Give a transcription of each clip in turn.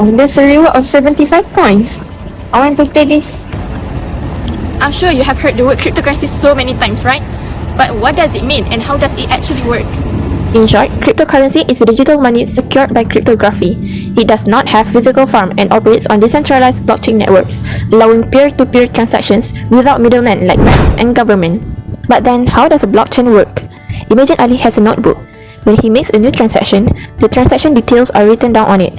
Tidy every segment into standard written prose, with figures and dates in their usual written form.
Wow, there's a reward of 75 coins. I want to play this. I'm sure you have heard the word cryptocurrency so many times, right? But what does it mean and how does it actually work? In short, cryptocurrency is a digital money secured by cryptography. It does not have physical form and operates on decentralized blockchain networks, allowing peer-to-peer transactions without middlemen like banks and government. But then, how does a blockchain work? Imagine Ali has a notebook. When he makes a new transaction, the transaction details are written down on it.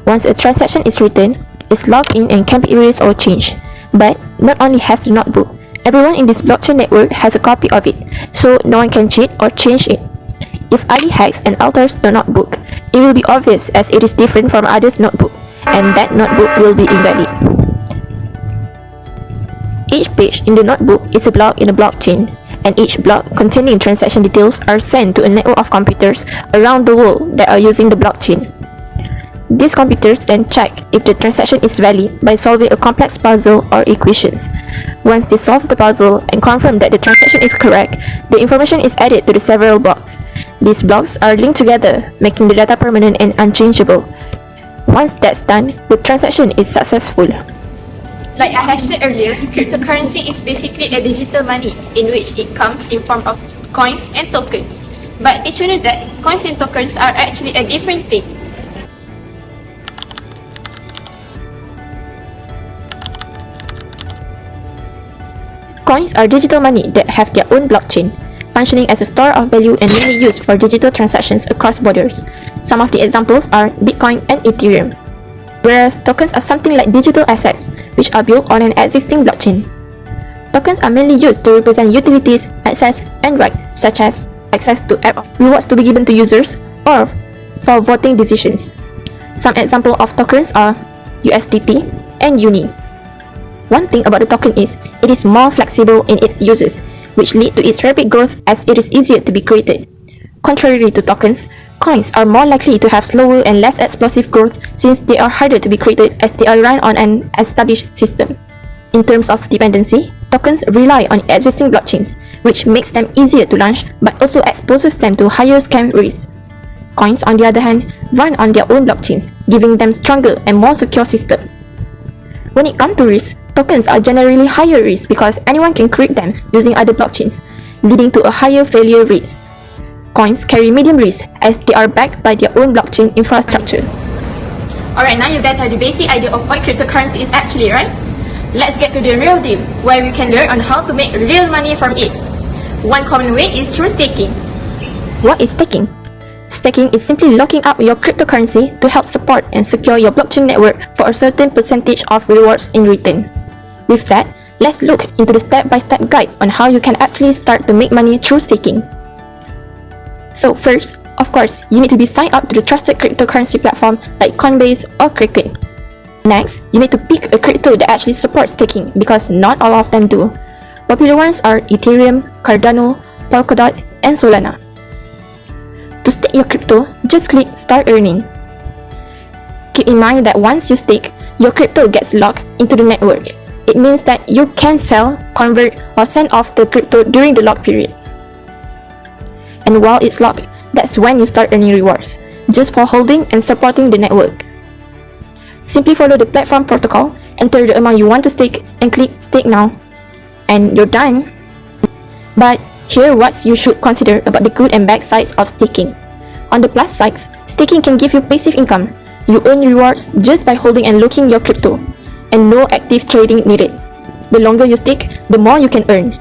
Once a transaction is written, it's logged in and can be erased or changed. But not only has the notebook, everyone in this blockchain network has a copy of it, so no one can cheat or change it. If Ali hacks and alters the notebook, it will be obvious as it is different from others' notebook, and that notebook will be invalid. Each page in the notebook is a block in a blockchain, and each block containing transaction details are sent to a network of computers around the world that are using the blockchain. These computers then check if the transaction is valid by solving a complex puzzle or equations. Once they solve the puzzle and confirm that the transaction is correct, the information is added to the several blocks. These blocks are linked together, making the data permanent and unchangeable. Once that's done, the transaction is successful. Like I have said earlier, cryptocurrency is basically a digital money in which it comes in form of coins and tokens. But did you know that coins and tokens are actually a different thing? Coins are digital money that have their own blockchain, functioning as a store of value and mainly used for digital transactions across borders. Some of the examples are Bitcoin and Ethereum. Whereas tokens are something like digital assets, which are built on an existing blockchain. Tokens are mainly used to represent utilities, assets, and rights, such as access to app rewards to be given to users, or for voting decisions. Some examples of tokens are USDT and UNI. One thing about the token is, it is more flexible in its uses, which lead to its rapid growth as it is easier to be created. Contrary to tokens, coins are more likely to have slower and less explosive growth since they are harder to be created as they are run on an established system. In terms of dependency, tokens rely on existing blockchains, which makes them easier to launch but also exposes them to higher scam risks. Coins, on the other hand, run on their own blockchains, giving them stronger and more secure system. When it comes to risk, tokens are generally higher risk because anyone can create them using other blockchains, leading to a higher failure rate. Coins carry medium risk as they are backed by their own blockchain infrastructure. Alright, now you guys have the basic idea of what cryptocurrency is actually, right? Let's get to the real deal, where we can learn on how to make real money from it. One common way is through staking. What is staking? Staking is simply locking up your cryptocurrency to help support and secure your blockchain network for a certain percentage of rewards in return. With that, let's look into the step-by-step guide on how you can actually start to make money through staking. So first, of course, you need to be signed up to the trusted cryptocurrency platform like Coinbase or Kraken. Next, you need to pick a crypto that actually supports staking because not all of them do. Popular ones are Ethereum, Cardano, Polkadot, and Solana. To stake your crypto, just click Start Earning. Keep in mind that once you stake, your crypto gets locked into the network. It means that you can sell, convert, or send off the crypto during the lock period. And while it's locked, that's when you start earning rewards, just for holding and supporting the network. Simply follow the platform protocol, enter the amount you want to stake, and click Stake Now. And you're done. But here what you should consider about the good and bad sides of staking. On the plus sides, staking can give you passive income. You earn rewards just by holding and looking your crypto, and no active trading needed. The longer you stake, the more you can earn.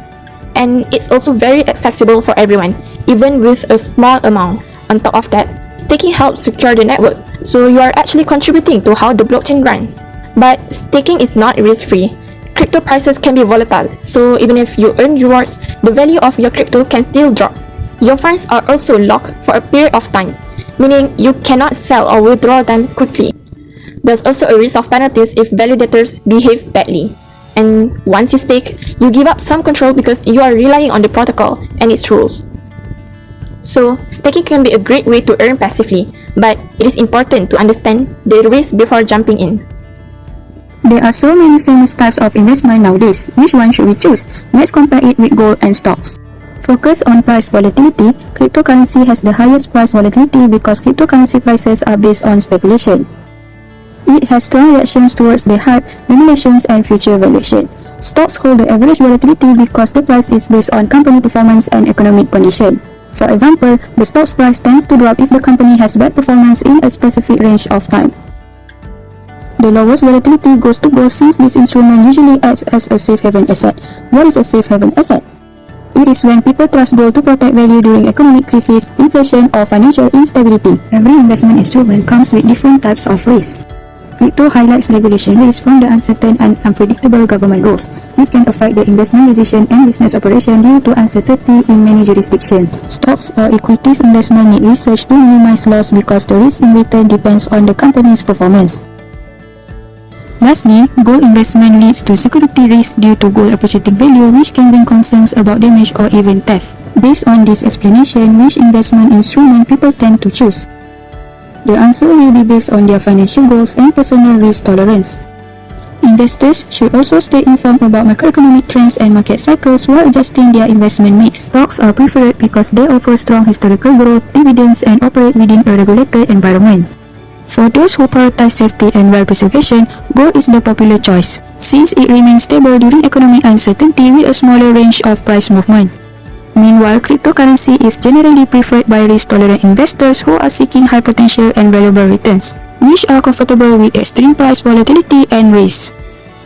And it's also very accessible for everyone, even with a small amount. On top of that, staking helps secure the network, so you are actually contributing to how the blockchain runs. But staking is not risk-free. Crypto prices can be volatile, so even if you earn rewards, the value of your crypto can still drop. Your funds are also locked for a period of time, meaning you cannot sell or withdraw them quickly. There's also a risk of penalties if validators behave badly. And once you stake, you give up some control because you are relying on the protocol and its rules. So, staking can be a great way to earn passively, but it is important to understand the risk before jumping in. There are so many famous types of investment nowadays. Which one should we choose? Let's compare it with gold and stocks. Focus on price volatility. Cryptocurrency has the highest price volatility because cryptocurrency prices are based on speculation. It has strong reactions towards the hype, regulations, and future valuation. Stocks hold the average volatility because the price is based on company performance and economic condition. For example, the stock's price tends to drop if the company has bad performance in a specific range of time. The lowest volatility goes to gold since this instrument usually acts as a safe haven asset. What is a safe haven asset? It is when people trust gold to protect value during economic crisis, inflation, or financial instability. Every investment instrument comes with different types of risk. Crypto highlights regulation risk from the uncertain and unpredictable government rules. It can affect the investment decision and business operation due to uncertainty in many jurisdictions. Stocks or equities investment need research to minimize loss because the risk in return depends on the company's performance. Lastly, gold investment leads to security risk due to gold appreciating value, which can bring concerns about damage or even theft. Based on this explanation, which investment instrument people tend to choose? The answer will be based on their financial goals and personal risk tolerance. Investors should also stay informed about macroeconomic trends and market cycles while adjusting their investment mix. Stocks are preferred because they offer strong historical growth, dividends, and operate within a regulated environment. For those who prioritize safety and wealth preservation, gold is the popular choice, since it remains stable during economic uncertainty with a smaller range of price movement. Meanwhile, cryptocurrency is generally preferred by risk-tolerant investors who are seeking high potential and valuable returns, which are comfortable with extreme price volatility and risk.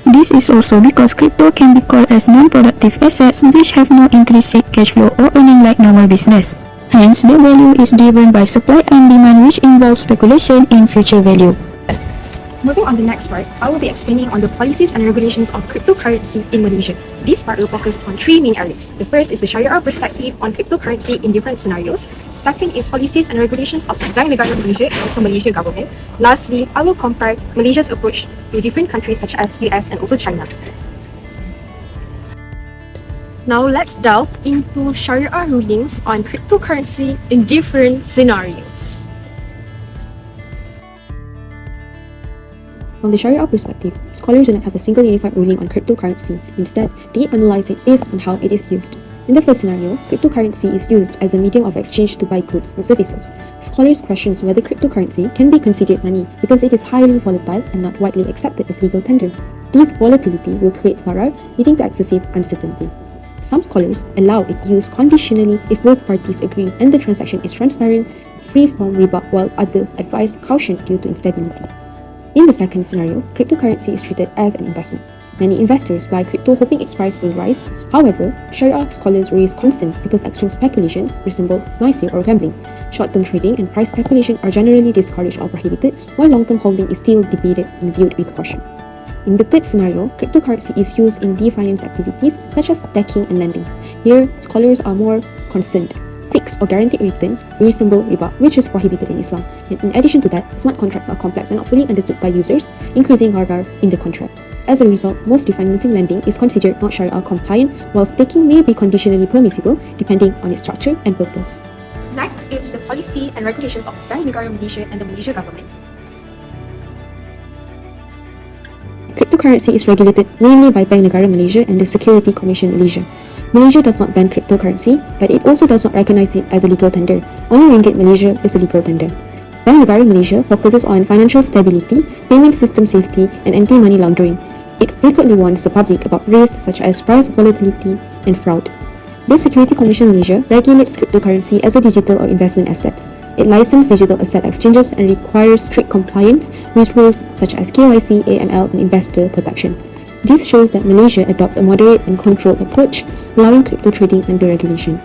This is also because crypto can be called as non-productive assets which have no intrinsic cash flow or earning like normal business. Hence, the value is driven by supply and demand, which involves speculation in future value. Moving on to the next part, I will be explaining on the policies and regulations of cryptocurrency in Malaysia. This part will focus on three main areas. The first is the Sharia perspective on cryptocurrency in different scenarios. Second is policies and regulations of Bank Negara Malaysia and also Malaysia government. Lastly, I will compare Malaysia's approach to different countries such as US and also China. Now let's delve into Sharia rulings on cryptocurrency in different scenarios. From the Sharia perspective, scholars do not have a single unified ruling on cryptocurrency. Instead, they analyze it based on how it is used. In the first scenario, cryptocurrency is used as a medium of exchange to buy goods and services. Scholars question whether cryptocurrency can be considered money because it is highly volatile and not widely accepted as legal tender. This volatility will create gharar, leading to excessive uncertainty. Some scholars allow its use conditionally if both parties agree and the transaction is transparent, free from riba, while others advise caution due to instability. In the second scenario, cryptocurrency is treated as an investment. Many investors buy crypto hoping its price will rise. However, Sharia scholars raise concerns because extreme speculation resembles noisy or gambling. Short-term trading and price speculation are generally discouraged or prohibited, while long-term holding is still debated and viewed with caution. In the third scenario, cryptocurrency is used in definance activities such as staking and lending. Here, scholars are more concerned. Fixed or guaranteed return resemble riba, which is prohibited in Islam. And in addition to that, smart contracts are complex and not fully understood by users, increasing gharar in the contract. As a result, most refinancing lending is considered not Sharia compliant, while staking may be conditionally permissible depending on its structure and purpose. Next is the policy and regulations of Bank Negara Malaysia and the Malaysia government. Cryptocurrency is regulated mainly by Bank Negara Malaysia and the Security Commission Malaysia. Malaysia does not ban cryptocurrency, but it also does not recognize it as a legal tender. Only Ringgit Malaysia is a legal tender. Bank Negara Malaysia focuses on financial stability, payment system safety, and anti-money laundering. It frequently warns the public about risks such as price volatility and fraud. The Security Commission Malaysia regulates cryptocurrency as a digital or investment assets. It licenses digital asset exchanges and requires strict compliance with rules such as KYC, AML, and investor protection. This shows that Malaysia adopts a moderate and controlled approach, allowing crypto trading under regulation.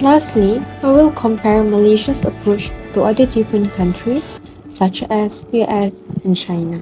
Lastly, I will compare Malaysia's approach to other different countries such as US and China.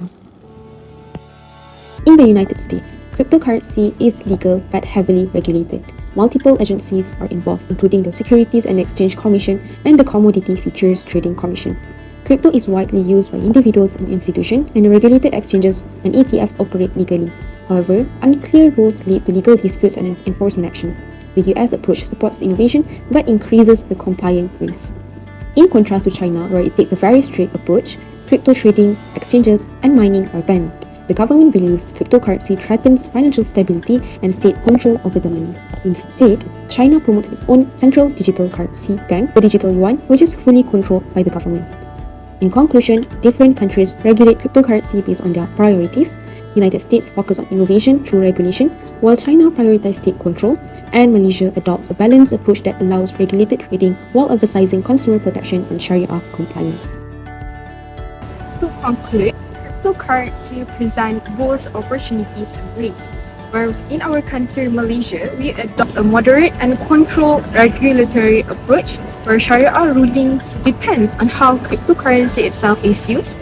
In the United States, cryptocurrency is legal but heavily regulated. Multiple agencies are involved, including the Securities and Exchange Commission and the Commodity Futures Trading Commission. Crypto is widely used by individuals and institutions, and regulated exchanges and ETFs operate legally. However, unclear rules lead to legal disputes and enforcement actions. The US approach supports innovation but increases the compliance risk. In contrast to China, where it takes a very strict approach, crypto trading, exchanges, and mining are banned. The government believes cryptocurrency threatens financial stability and state control over the money. Instead, China promotes its own central digital currency bank, the digital yuan, which is fully controlled by the government. In conclusion, different countries regulate cryptocurrency based on their priorities. United States focus on innovation through regulation, while China prioritizes state control, and Malaysia adopts a balanced approach that allows regulated trading while emphasizing consumer protection and Sharia compliance. To conclude, cryptocurrency presents both opportunities and risks. Where in our country, Malaysia, we adopt a moderate and controlled regulatory approach where Sharia rulings depends on how cryptocurrency itself is used.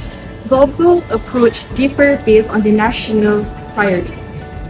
Global approach differ based on the national priorities.